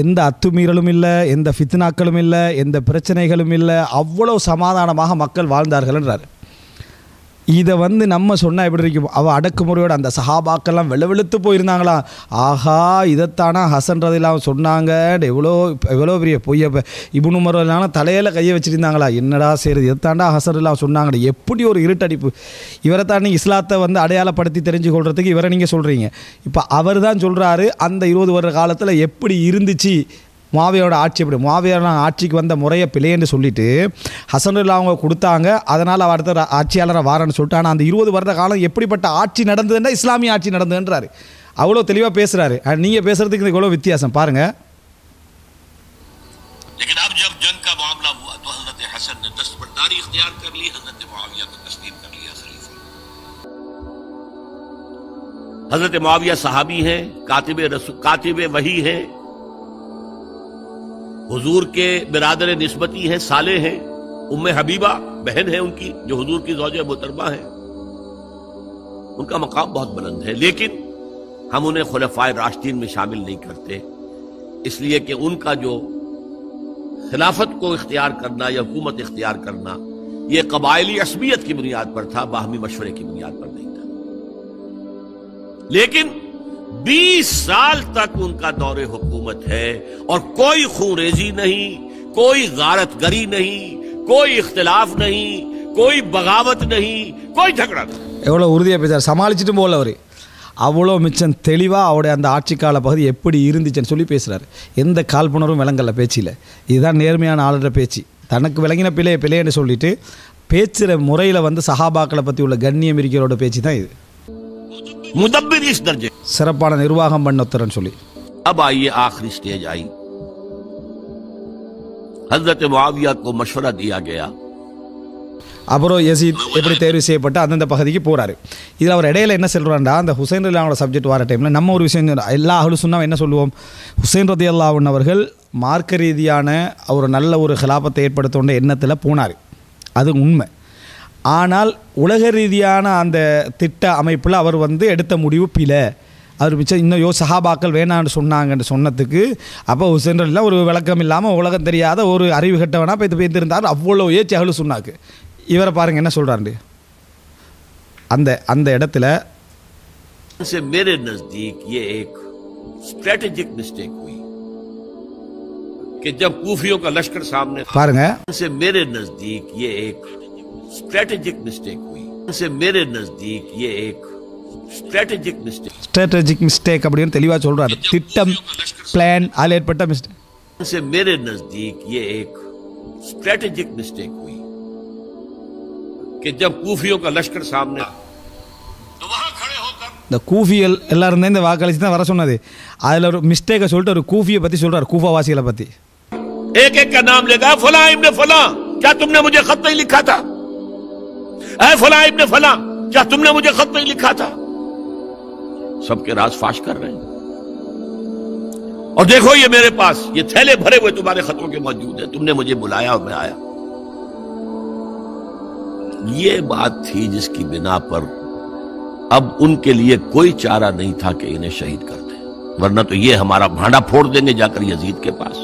எந்த அத்துமீறலும் இல்லை, எந்த ஃபித்னாக்களும் இல்லை, எந்த பிரச்சனைகளும் இல்லை, அவ்வளோ சமாதானமாக மக்கள் வாழ்ந்தார்கள்ன்றார். இதை நம்ம சொன்னால் எப்படி இருக்கும்? அவள் அடக்குமுறையோட அந்த சஹாபாக்கெல்லாம் வெளுத்து போயிருந்தாங்களா, ஆஹா இதைத்தானா ஹசன் ரதிலாம் சொன்னாங்க, எவ்வளோ பெரிய பொய்ய இப்னு உமர் எல்லாம் தலையில் கையை வச்சுருந்தாங்களா, என்னடா செய்கிறது, இதைத்தாண்டா ஹசன் ரதிலாம் சொன்னாங்க. எப்படி ஒரு இருட்டடிப்பு! இவரை தான் நீங்கள் இஸ்லாத்தை அடையாளப்படுத்தி தெரிஞ்சு கொள்றதுக்கு இவரை நீங்கள் சொல்கிறீங்க. இப்போ அவர் தான் சொல்கிறாரு அந்த 20 வருட காலத்தில் எப்படி இருந்துச்சு முஆவியாவோட ஆட்சி. எப்படி முஆவியா ஆட்சிக்கு வந்த முறையை பிழைன்னு சொல்லிட்டு ஹசனுல்லா அவங்க கொடுத்தாங்க, அதனால் அவர் அடுத்த ஆட்சியாளராக வாரன்னு சொல்லிட்டு. ஆனால் அந்த 20 வருட காலம் எப்படிப்பட்ட ஆட்சி நடந்ததுன்னா இஸ்லாமிய ஆட்சி நடந்ததுன்றாரு. அவ்வளோ தெளிவாக பேசுகிறாரு. நீங்கள் பேசுகிறதுக்கு இவ்வளோ வித்தியாசம் பாருங்கள். हजरत मुआविया सहाबी हैं, कातिब वही हैं, हुजूर के बिरादर निस्बती हैं, साले हैं, उम्मे हबीबा बहन है उनकी, जो हुजूर की ज़ौजे मोहतरमा है। उनका मकाम बहुत बुलंद है, लेकिन हम उन्हें खुलफाए राशिदीन में शामिल नहीं करते, इसलिए कि उनका जो खिलाफत को इख्तियार करना या हुकूमत इख्तियार करना यह कबायली असमियत की बुनियाद पर था, बाहमी मशवरे की बुनियाद पर नहीं था। लेकिन 20 साल तक उनका दौरे हुकूमत है और कोई खूरेजी नहीं, कोई गारतगरी नहीं, कोई इख्तिलाफ नहीं, कोई बगावत नहीं, कोई झगड़ा नहीं। எவ்வளோ உறுதியாக பேசுகிறார், சமாளிச்சுட்டு போகல அவர். அவ்வளோ மிச்சம் தெளிவாக அவருடைய அந்த ஆட்சி கால பகுதி எப்படி இருந்துச்சுன்னு சொல்லி பேசுகிறார். எந்த காழ்ப்புணர்வும் விளங்கல பேச்சில். இதுதான் நேர்மையான ஆளுற பேச்சு. தனக்கு விளங்கின பிழைன்னு சொல்லிட்டு பேச்சுகிற முறையில் சஹாபாக்களை பற்றி உள்ள கண்ணியம் இருக்கிறோட பேச்சு தான் இது. मुदब्बिर इस दर्जे சிறப்பான நிர்வாகம் பண்ணொத்தரன்னு சொல்லி. अब आइए आखिरी स्टेज आई। हजरत मुआविया को मशवरा दिया गया। அப்புறம் யசீத் எப்படி தேர்வு செய்யப்பட்டு அந்தந்த பகுதிக்கு போகிறாரு. இதில் அவர் இடையில என்ன சொல்கிறாண்டா, அந்த ஹுசைன் ரலியல்லாஹு சப்ஜெக்ட் வர டைமில் நம்ம ஒரு விஷயம் எல்லா அஹ்லு சுன்னா என்ன சொல்லுவோம், ஹுசைன் ரலியல்லாஹு அவர்கள் மார்க்க ரீதியான ஒரு நல்ல ஒரு ஹிலாபத்தை ஏற்படுத்தோன்ற எண்ணத்தில் போனார், அது உண்மை. ஆனால் உலக ரீதியான அந்த திட்ட அமைப்பில் அவர் எடுத்த முடிவு பிழை. அவர் மிச்சம் இன்னும் சஹாபாக்கள் வேணான்னு சொன்னாங்கன்னு சொன்னதுக்கு அப்போ ஹுசைன் ரலியல்லாஹு ஒரு விளக்கம் இல்லாமல் உலகம் தெரியாத ஒரு அறிவு கட்டவனாக பேர்த்திருந்தார். அவ்வளோ ஏச்சு அஹ்லு சுன்னாக்கு இவரை பாருங்க என்ன சொல்றாரு அந்த இடத்துல से मेरे नजदीक ये एक स्ट्रेटेजिक मिस्टेक हुई कि जब कूफियों का लश्कर सामने பாருங்க से मेरे नजदीक ये एक स्ट्रेटेजिक मिस्टेक हुई से मेरे नजदीक ये एक स्ट्रेटेजिक मिस्टेक ஸ்ட்ராட்டஜிக் மிஸ்டேக் அப்படின்னு தெளிவா சொல்றாரு திட்டம் பிளான் அதில் ஏற்பட்ட மிஸ்டேக் से मेरे नजदीक ये एक स्ट्रेटेजिक मिस्टेक हुई कि जब कूफियों का लश्कर सामने तो वहां खड़े होकर இந்த கூஃபியல் எல்லாரும் தான் இந்த வாக்களிச்சு தான் வர சொன்னது அதில் ஒரு மிஸ்டேக்கை சொல்லிட்டு ஒரு கூஃபியை பற்றி சொல்கிறார் கூஃபாவாசிகளை பற்றி एक एक का नाम लेगा फला इब्ने फला क्या तुमने मुझे खत नहीं लिखा था ऐ फला इब्ने फला क्या तुमने मुझे खत नहीं लिखा था सबके राज फाश कर रहे हैं और देखो ये मेरे पास ये थैले भरे हुए तुम्हारे खतों के मौजूद है तुमने मुझे बुलाया और मैं आया ये बात थी जिसकी बिना पर अब उनके लिए कोई चारा नहीं था कि इन्हें शहीद कर दें वरना तो ये हमारा भांडा फोड़ देंगे जाकर यजीद के पास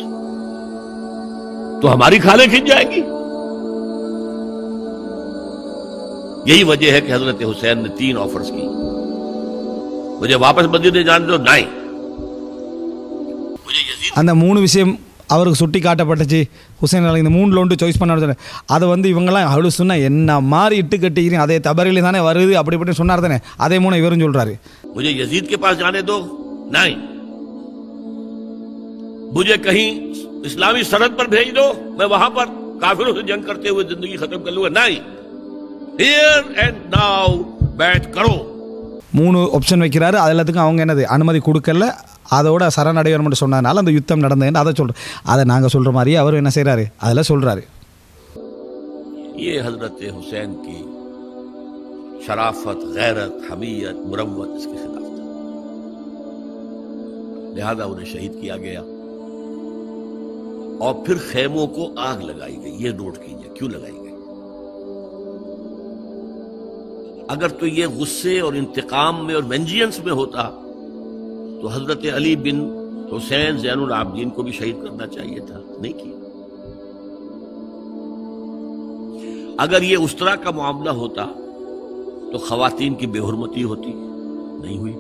तो हमारी खाले खिंच जाएगी यही वजह है कि हजरत हुसैन ने 3 ऑफर्स की मुझे वापस मदीने जाने दो नहीं मुझे यजीद அந்த 3 விஷயம் அவருக்கு சுட்டி காட்டப்பட்டுச்சு ஹுசைன் அலி இந்த 3ல் ஒன்று சாய்ஸ் பண்ண அதை வந்து இவங்கெல்லாம் அவ்வளோ சொன்னால் என்ன மாதிரி இட்டு கட்டிக்கிறீங்க அதே தபரிலே தானே வருது அப்படி இப்படி சொன்னார் தானே அதே 3 இவரும் சொல்கிறாரு मुझे यजीद के पास जाने दो नहीं मुझे कहीं इस्लामी सरहद पर भेज दो मैं वहां पर काफिरों से जंग करते हुए जिंदगी खत्म कर लूंगा नहीं हियर एंड नाउ बैठ करो 3 ஆப்ஷன் வைக்கிறாரு அது எல்லாத்துக்கும் அவங்க என்னது அனுமதி கொடுக்கல அதோட சரணடைவர் மட்டும் சொன்னதுனால அந்த யுத்தம் நடந்ததுன்னு அதை சொல்கிறோம் அதை நாங்கள் சொல்கிற மாதிரியே அவர் என்ன செய்கிறாரு அதில் சொல்கிறாரு ये हजरत हुसैन की शराफत गैरत हमीयत मुरव्वत इसके खिलाफ था लिहाजा उन्हें शहीद किया गया और फिर खेमों को आग लगाई गई ये नोट कीजिए क्यों लगाई गई अगर तो ये गुस्से और इंतकाम में और वेंजियंस में होता तो हजरत अली बिन हुसैन ज़ैनुल आबिदीन को भी शहीद करना चाहिए था नहीं किया अगर ये उस तरह का मामला होता तो खवातीन की बेहुरमती होती नहीं हुई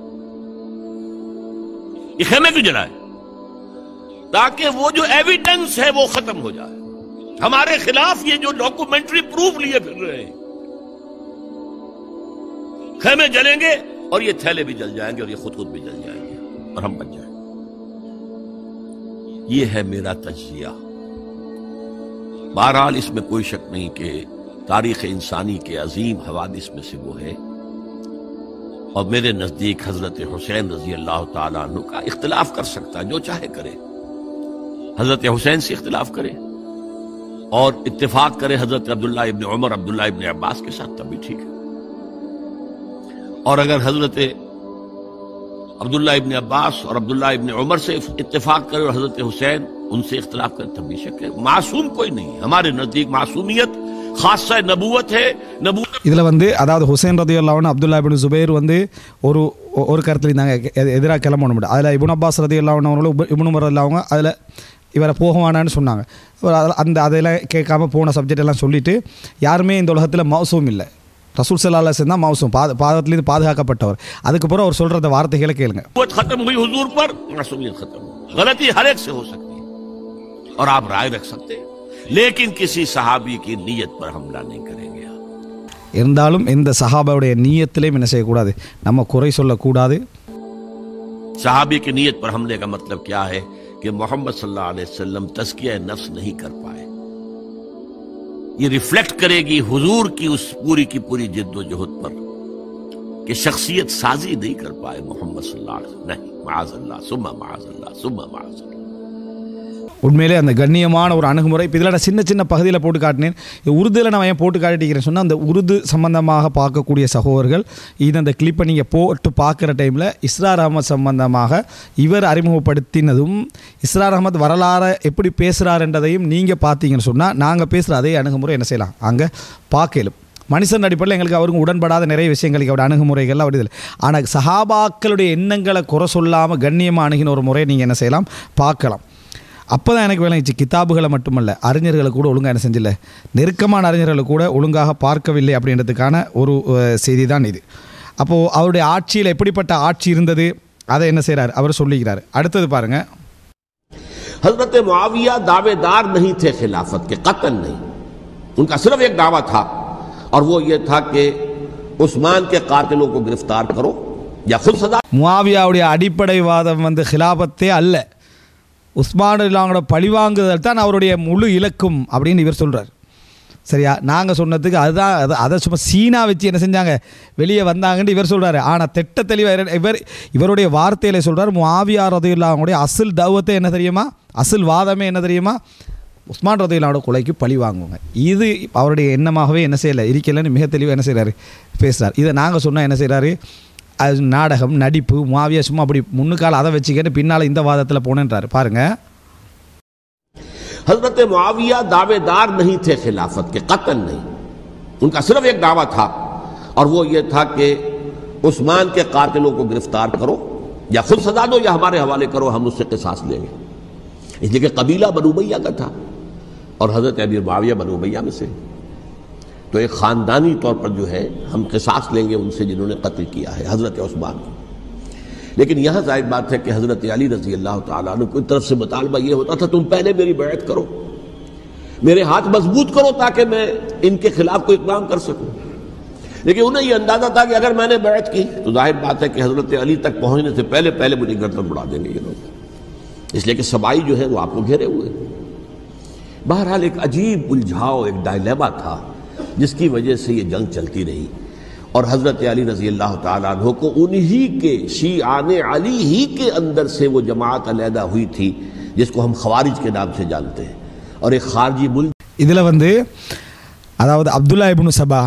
ये खेमे क्यों जलाए ताकि वो जो एविडेंस है वो खत्म हो जाए हमारे खिलाफ ये जो डॉक्यूमेंट्री प्रूफ लिए फिर रहे हैं खेमे जलेंगे और ये थैले भी जल जाएंगे और ये खुद भी जल जाएंगे और हम बच जाएंगे ये है मेरा तज्जिया बहरहाल इसमें कोई शक नहीं कि तारीख इंसानी के अजीम हवादिस में से वो है और मेरे नजदीक हजरत हुसैन रजी अल्लाह ताला अन्हु का इख्तिलाफ कर सकता जो चाहे करे हजरत हुसैन से इख्तिलाफ करे और इत्तेफाक करे हजरत अब्दुल्ला इब्न उमर अब्दुल्ला इब्न अब्बास के साथ तब भी ठीक है और अगर हजरत अब्दुल्ला इब्न अब्बास और अब्दुल्ला इब्न उमर से इत्तेफाक करे और हजरत हुसैन उनसे इख्तिलाफ करे तब भी शक है मासूम कोई नहीं है हमारे नजदीक मासूमियत खासा नबूवत है नबूवत இதில் வந்து அதாவது ஹுசைன் ரதியல்லாஹு அன்ஹு அப்துல்லா இப்னு ஜுபைர் வந்து ஒரு கருத்தில் இருந்தாங்க எதிராக கிளம்பணும் முடியும் அதில் இப்னு அப்பாஸ் ரதியல்லாஹு அன்ஹு அவங்களும் இப்னு உமர் ரதியல்லாஹு அன்ஹு அதில் இவரை போகவானான்னு சொன்னாங்க அதெல்லாம் கேட்காம போன சப்ஜெக்ட் எல்லாம் சொல்லிட்டு யாருமே இந்த உலகத்தில் மௌசூம் இல்லை ரசூல் ஸல்லல்லாஹு அலைஹி வஸல்லம் மௌசூம் பாதத்திலிருந்து பாதுகாக்கப்பட்டவர் அதுக்கப்புறம் அவர் சொல்கிற அந்த வார்த்தைகளை கேளுங்க खत्म हुई हुजूर पर मासूमियत खत्म गलती हर एक से हो सकती है और आप राय रख सकते हैं लेकिन किसी सहाबी की नीयत पर हमला नहीं करेंगे இருந்தாலும் இந்த சஹாபாவுடைய நியத்திலையும் என்ன செய்யக்கூடாது நம்ம குறை சொல்லக்கூடாது सहाबी की नीयत पर हमले का मतलब क्या है कि मोहम्मद सल्लल्लाहु अलैहि वसल्लम तज़किया नफ्स नहीं कर पाए ये रिफ्लेक्ट करेगी हुजूर की उस पूरी की पूरी जिद्दोजहद पर कि शख्सियत साजी नहीं कर पाए मोहम्मद सल्लल्लाहु अलैहि वसल्लम नहीं माअज़ल्लाह सुम्मा माअज़ल्लाह सुम्मा माअज़ल्लाह உண்மையிலே அந்த கண்ணியமான ஒரு அணுகுமுறை இப்போ இதில் நான் சின்ன சின்ன பகுதியில் போட்டு காட்டினேன் உருதுல நான் ஏன் போட்டு காட்டிக்கிறேன் சொன்னால் அந்த உருது சம்பந்தமாக பார்க்கக்கூடிய சகோதரர்கள் இது அந்த கிளிப்பை நீங்கள் போட்டு பார்க்குற டைமில் இஸ்ரார் அஹமத் சம்பந்தமாக இவர் அறிமுகப்படுத்தினதும் இஸ்ரார் அஹமத் வரலாறை எப்படி பேசுகிறாருன்றதையும் நீங்கள் பார்த்தீங்கன்னு சொன்னால் நாங்கள் பேசுகிற அதே அணுகுமுறை என்ன செய்யலாம் அங்கே பார்க்கலும் மனுஷன் அடிப்படையில் எங்களுக்கு அவருக்கு உடன்படாத நிறைய விஷயங்களுக்கு அவருடைய அணுகுமுறைகள் அப்படி இல்லை ஆனால் சஹாபாக்களுடைய எண்ணங்களை குறை சொல்லாமல் கண்ணியமாக அணுகின ஒரு முறையை நீங்கள் என்ன செய்யலாம் பார்க்கலாம் அப்போ தான் எனக்கு விளங்கிச்சு, கிதாபுகளை மட்டுமல்ல அறிஞர்களை கூட ஒழுங்காக என்ன செஞ்சில்லை, நெருக்கமான அறிஞர்களை கூட ஒழுங்காக பார்க்கவில்லை அப்படின்றதுக்கான ஒரு செய்தி தான் இது. அப்போது அவருடைய ஆட்சியில் எப்படிப்பட்ட ஆட்சி இருந்தது அதை என்ன செய்கிறார் அவர் சொல்லிக்கிறார். அடுத்தது பாருங்கள். हजरत मुआविया दावेदार नहीं थे खिलाफत के, कतन नहीं, उनका सिर्फ एक दावा था और वो ये था कि उस्मान के कातिलों को गिरफ्तार करो या खुद सजा. முஆவியாவுடைய அடிப்படை வாதம் சிலாபத்தே அல்ல, உஸ்மான் ரலியல்லாஹு பழிவாங்குதல் தான் அவருடைய முழு இலக்கும் அப்படின்னு இவர் சொல்கிறார். சரியா, நாங்கள் சொன்னதுக்கு அதுதான், அதை சும்மா சீனா வச்சு என்ன செஞ்சாங்க வெளியே வந்தாங்கன்னு இவர் சொல்கிறாரு. ஆனால் திட்ட தெளிவாக இவருடைய வார்த்தையில் சொல்கிறார், முஆவியா ரலியல்லாஹு அன்ஹுடைய அசில் தௌவத்தை என்ன தெரியுமா, அசில் வாதமே என்ன தெரியுமா, உஸ்மான் ரலியல்லாஹு அன்ஹு கொலைக்கு பழி வாங்குவாங்க. இது அவருடைய எண்ணமாகவே என்ன செய்யலை இருக்கலன்னு மிக தெளிவாக என்ன செய்கிறாரு பேசுகிறார். இதை நாங்கள் சொன்னால் என்ன செய்கிறாரு, அது நாடகம் நடிப்பு, முஆவியா சும்மா அப்படி முன்னுக்கால அதை வச்சுக்கிட்டு பின்னால் இந்த வாதத்தில் போனேன்றாரு. பாருங்கள். हजरत मुआविया दावेदार नहीं थे खिलाफत के, कतन नहीं, उनका सिर्फ एक दावा था और वो ये था कि उस्मान के कातिलों को गिरफ्तार करो या खुद सजा दो या हमारे हवाले करो, हम उससे क़िसास लेंगे. इसलिए कि कबीला बनु उमय्या का था और हजरत अमीर मुआविया बनु उमय्या में से, तो एक ख़ानदानी तौर पर जो है हम क़िसास लेंगे उनसे जिन्होंने कत्ल किया है हजरत उस्मान को. लेकिन यहाँ जाहिर बात है कि हज़रत अली रज़ी अल्लाह तआला अन्हु की तरफ से मुतालबा ये होता था, तुम पहले मेरी बैअत करो, मेरे हाथ मजबूत करो ताकि मैं इनके खिलाफ कोई इक़दाम कर सकूं. लेकिन उन्हें ये अंदाज़ा था कि अगर मैंने बैअत की तो जाहिर बात है कि हज़रत अली तक पहुँचने से पहले पहले मुझे गर्दन उड़ा देंगे ये लोग, इसलिए कि सबाई जो है वो आपको घेरे हुए. बहरहाल एक अजीब उलझाव, एक डायलेमा था जिसकी वजह से ये जंग चलती रही और हज़रत अली रज़ी अल्लाह तआला अन्हु को उन्हीं के शीआने अली ही के अंदर से वो जमात अलहदा हुई थी जिसको हम खवारिज के नाम से जानते हैं और एक खारजी मुल्क. இதில் அதாவது அப்துல்லா இப்னு சபா,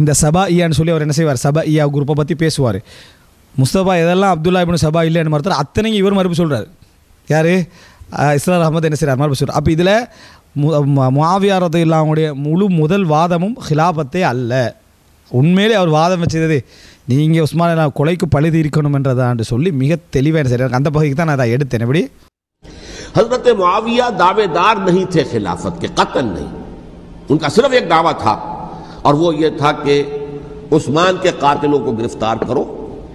இந்த சபா ஈயான்னு சொல்லி அவர் என்ன செய்வார், சபா ஈயா குரூப்பை பற்றி பேசுவார். முஸ்தபா எதெல்லாம் அப்துல்லா இப்னு சபா இல்லைன்னு மறுத்தார் அத்தனையும் இவர் மறுப்பு சொல்கிறார். யார், இஸ்ரார் அஹமத் என்ன செய்கிறார், மறுப்பு சொல்கிறார். அப்போ இதில் முஆவியா ரலியல்லாஹு அன்ஹுடைய முழு முதல் வாதமும் ஹிலாபத்தே அல்ல. உண்மையிலே அவர் வாதம் வச்சது நீங்கள் உஸ்மான் கொலைக்கு பழுது இருக்கணும் என்றதான்னு சொல்லி மிக தெளிவாக சரி அந்த பகுதிக்கு தான் நான் அதை எடுத்தேன். எப்படி हज़रत मुआविया दावेदार नहीं थे खिलाफत के, कतन नहीं, उनका सिर्फ एक दावा था और वो ये था कि उस्मान के कातिलों को गिरफ्तार करो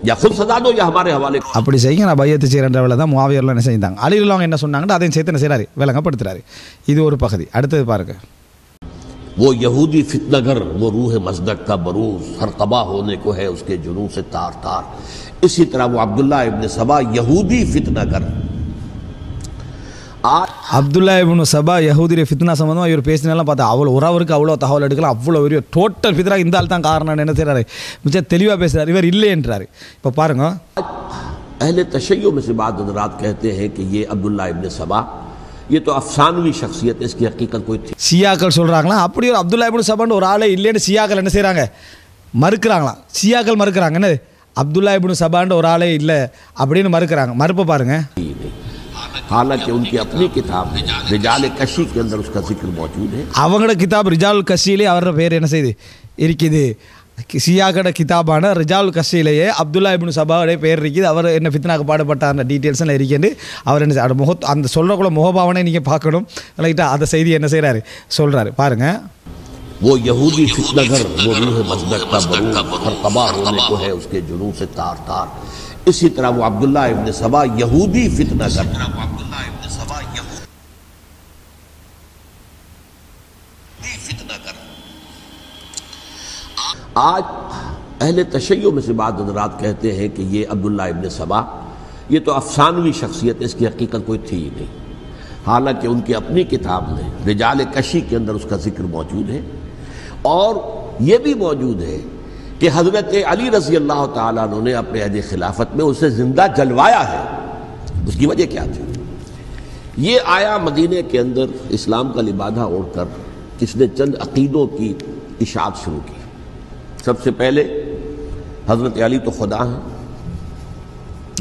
या खुद सजा दो या हमारे हवाले. அப்படி செய்யுங்க நான் பையத்து செய்கிறேன்றவளை தான் முஆவியாலாம் என்ன செய்தாங்க, அலி ரலியல்லாஹு அன்ஹு என்ன சொன்னாங்கன்னு அதையும் சேர்த்து என்ன செய்கிறாரு விளங்கப்படுத்துறாரு. இது ஒரு பகுதி. அடுத்தது பாருங்கள். वो यहूदी फितनगर, वो रूह मज़दक का बरूज हर कबा होने को है उसके जुनून से तार तार. इसी तरह वो अब्दुल्ला इब्न सबा यहूदी फितनगर. அப்துல்லா இப்னு சபா யஹூதிய ஃபித்னா சம்பந்தமாக இவர் பேசினாலும் பார்த்தா அவ்வளோ ஒருவருக்கு அவ்வளோ தகவல் எடுக்கலாம், அவ்வளோ ஒரு டோட்டல் ஃபித்னா இந்த ஆள் தான் காரணம் என்ன செய்கிறாரு, மிச்சம் தெளிவாக பேசுகிறார். இவர் இல்லைன்றாரு. இப்போ பாருங்க. अहले तशय्यो में से बाद हज़रात कहते हैं कि ये अब्दुल्ला इब्न सबा ये तो अफसानवी शख्सियत, इसकी हकीकत कोई थी. ஷியாக்கள் சொல்கிறாங்களா அப்படி ஒரு அப்துல்லா இப்னு சபான்னு ஒரு ஆளே இல்லைன்னு ஷியாக்கள் என்ன செய்கிறாங்க மறுக்கிறாங்களாம். ஷியாக்கள் மறுக்கிறாங்க, என்ன அப்துல்லா இப்னு சபான்னு ஒரு ஆளே இல்லை அப்படின்னு மறுக்கிறாங்க. மறுப்பை பாருங்கள். हालांकि उनकी अपनी किताब है रिजाल कशी के अंदर उसका जिक्र मौजूद है. அவங்களோட கிதாப் ரிஜால் கஷியிலே அவரோட பேர் என்ன செய்யுது இருக்குது. ஷியாக்கோட கிதாபான ரிஜால் கஷியிலேயே அப்துல்லா இப்னு சபாவுடைய பேர் இருக்குது. அவர் என்ன ஃபித்னாக்கு பாடுபட்டார் டீட்டெயில்ஸ் எல்லாம் இருக்குது. அவர் என்ன அந்த சொல்கிறக்குள்ள முகபாவனை நீங்கள் பார்க்கணும். ரைட்டா, அந்த செய்தி என்ன செய்கிறாரு சொல்கிறாரு பாருங்கள். वो यहूदी फितनगर, वो रूह मज़दक का बरूज हर कबा होने को है उसके जुनून से तार तार. इसी तरह वो अब्दुल्ला इब्न सबा यहूदी फितनगर. आज अहले तशय्यो में से बाद हज़रात कहते हैं कि ये अब्दुल्ला इब्न सबा ये तो अफसानवी शख्सियत, इसकी हकीकत कोई थी ही नहीं. हालांकि उनकी अपनी किताब में रिजाल कशी के अंदर उसका जिक्र मौजूद है और ये भी मौजूद है कि हज़रत अली रज़ी अल्लाह तआला अन्हु ने अपने अहद खिलाफत में उसे जिंदा जलवाया है. उसकी वजह क्या थी? ये आया मदीने के अंदर इस्लाम का लिबादा ओढ़कर इसने चंद अकीदों की इशाअत शुरू की. सबसे पहले हज़रत अली तो खुदा हैं,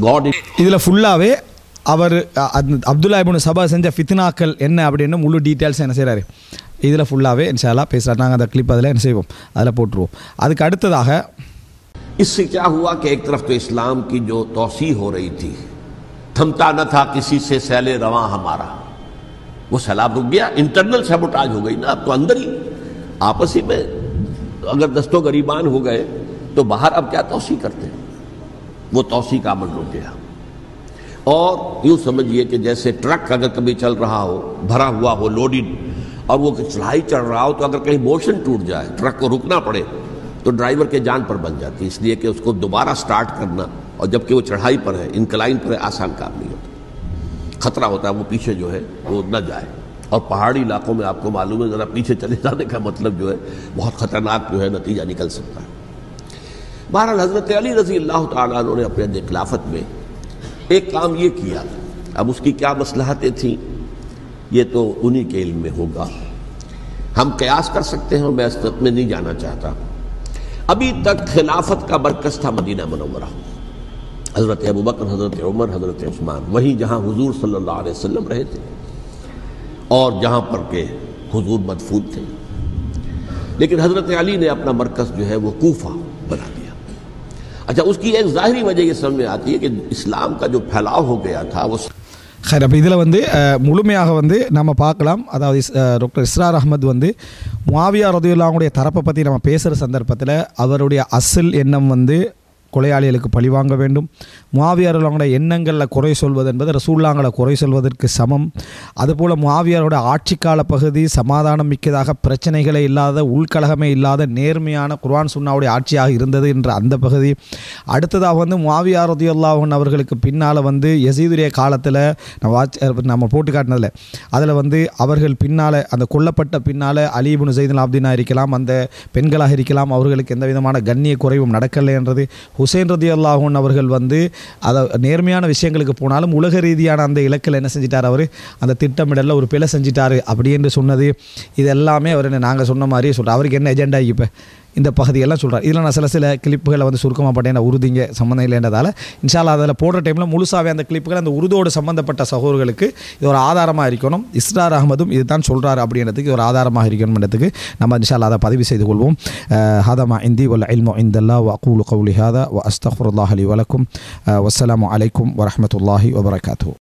गॉड. இதில் ஃபுல்லாகவே அவர் அப்துல்லா இப்னு சபா செஞ்ச ஃபித்னாக்கள் என்ன அப்படின்னு முழு டீட்டெயில்ஸ் என்ன செய்கிறாரு இதில் ஃபுல்லாகவே இன்ஷா அல்லாஹ் பேசுகிறார். நாங்கள் அந்த கிளிப் அதில் என்ன செய்வோம், அதில் போட்டுருவோம். அதுக்கு அடுத்ததாக इससे क्या हुआ कि एक तरफ तो इस्लाम की जो तौसी हो रही थी, थमता न था किसी से सैले रवां हमारा. وہ سیلاب رک گیا, انٹرنل سیبوٹاج ہو گئی نا. اب تو اندر ہی آپس ہی میں اگر دستوں گریبان ہو گئے تو باہر اب کیا توسیع کرتے ہیں, وہ توسیع کا عمل رک گیا. اور یوں سمجھیے کہ جیسے ٹرک اگر کبھی چل رہا ہو, بھرا ہوا ہو, لوڈڈ, اور وہ چڑھائی چڑھ رہا ہو, تو اگر کہیں موشن ٹوٹ جائے, ٹرک کو رکنا پڑے, تو ڈرائیور کے جان پر بن جاتی, اس لیے کہ اس کو دوبارہ سٹارٹ کرنا, اور جبکہ وہ چڑھائی پر ہے, انکلائن پر ہے, آسان کام نہیں ہوتا. خطرہ ہوتا ہے وہ پیچھے جو ہے وہ نہ جائے. اور پہاڑی علاقوں میں آپ کو معلوم ہے ذرا پیچھے چلے جانے کا مطلب جو ہے بہت خطرناک جو ہے نتیجہ نکل سکتا ہے. بہرحال حضرت علی رضی اللہ تعالیٰ عنہ نے اپنے خلافت میں ایک کام یہ کیا. اب اس کی کیا مصلحتیں تھیں یہ تو انہی کے علم میں ہوگا, ہم قیاس کر سکتے ہیں, میں اس میں نہیں جانا چاہتا. ابھی تک خلافت کا مرکز تھا مدینہ منورہ, حضرت ابوبکر, حضرت عمر, حضرت عثمان, وہیں جہاں حضور صلی اللہ علیہ وسلم رہے تھے اور جہاں پر کہ حضور مدفون تھے. لیکن حضرت علی نے اپنا مرکز جو ہے وہ کوفہ بنا دیا. اچھا, اس کی ایک ظاہری وجہ یہ سمجھ میں آتی ہے کہ اسلام کا جو پھیلاؤ ہو گیا تھا وہ خیر. அப்போ இதில் முழுமையாக நம்ம பார்க்கலாம். அதாவது டாக்டர் இஸ்ரார் அஹ்மத் முஆவியா ரலியல்லாஹு அன்ஹுடைய தரப்பை பற்றி நம்ம பேசுகிற சந்தர்ப்பத்தில் அவருடைய அசல் எண்ணம் கொலையாளிகளுக்கு பழிவாங்க வேண்டும். முஆவியாரோட எண்ணங்களில் குறை சொல்வது என்பது ரசூலுல்லாஹ்களை குறை சொல்வதற்கு சமம். அதுபோல் முஆவியாரோட ஆட்சிக்கால பகுதி சமாதானம் மிக்கதாக, பிரச்சனைகளே இல்லாத, உள்கலகமே இல்லாத நேர்மையான குர்ஆன் சுன்னாவுடைய ஆட்சியாக இருந்தது என்ற அந்த பகுதி. அடுத்ததாக முஆவியா ரலியல்லாஹு அன்ஹு அவர்களுக்கு பின்னால் யஸீதுடைய காலத்தில் நம்ம போட்டு காட்டினதில் அதில் அவர்கள் பின்னால் அந்த கொல்லப்பட்ட பின்னால் அலி இப்னு ஸைதுல் ஆபிதீனா இருக்கலாம், அந்த பெண்களாக இருக்கலாம், அவர்களுக்கு எந்த விதமான கண்ணிய குறைவும் நடக்கலை என்றது. ஹுசைன் ரலியல்லாஹு அன்ஹு அவர்கள் அதை நேர்மையான விஷயங்களுக்கு போனாலும் உலக ரீதியான அந்த இலக்கில் என்ன செஞ்சிட்டார், அவர் அந்த திட்டமிடலில் ஒரு பிழை செஞ்சிட்டார் அப்படி என்று சொன்னது. இது எல்லாமே அவர் நாங்கள் சொன்ன மாதிரியே சொல்கிறார். அவருக்கு என்ன எஜெண்டா இப்போ இந்த பகுதியெல்லாம் சொல்கிறார். இதில் நான் சில கிளிப்புகளை சுருக்கமாக பட்டேன், உருதிங்க சம்மந்தம் இல்லைன்றதால் இன்ஷா அல்லாஹ் அதில் போடுற டைமில் முழுசாவே அந்த கிளிப்புகள் அந்த உருதோடு சம்மந்தப்பட்ட சகோதரர்களுக்கு இது ஒரு ஆதாரமாக இருக்கணும். இஸ்ரார் அஹ்மதும் இதுதான் சொல்கிறார் அப்படின்றதுக்கு ஒரு ஆதாரமாக இருக்கணும்ன்றதுக்கு நம்ம இன்ஷா அல்லாஹ் அதை பதிவு செய்து கொள்வோம். ஹாதமா இந்தி வல் இல்மு இந்தல்லாஹ் வ அகூலு கௌலி ஹாதா வ அஸ்தக்ஃபிருல்லாஹ் லி வ லக்கும். வஸ்ஸலாமு அலைக்கும் வ ரஹ்மத்துல்லாஹி வ பரகாத்துஹு.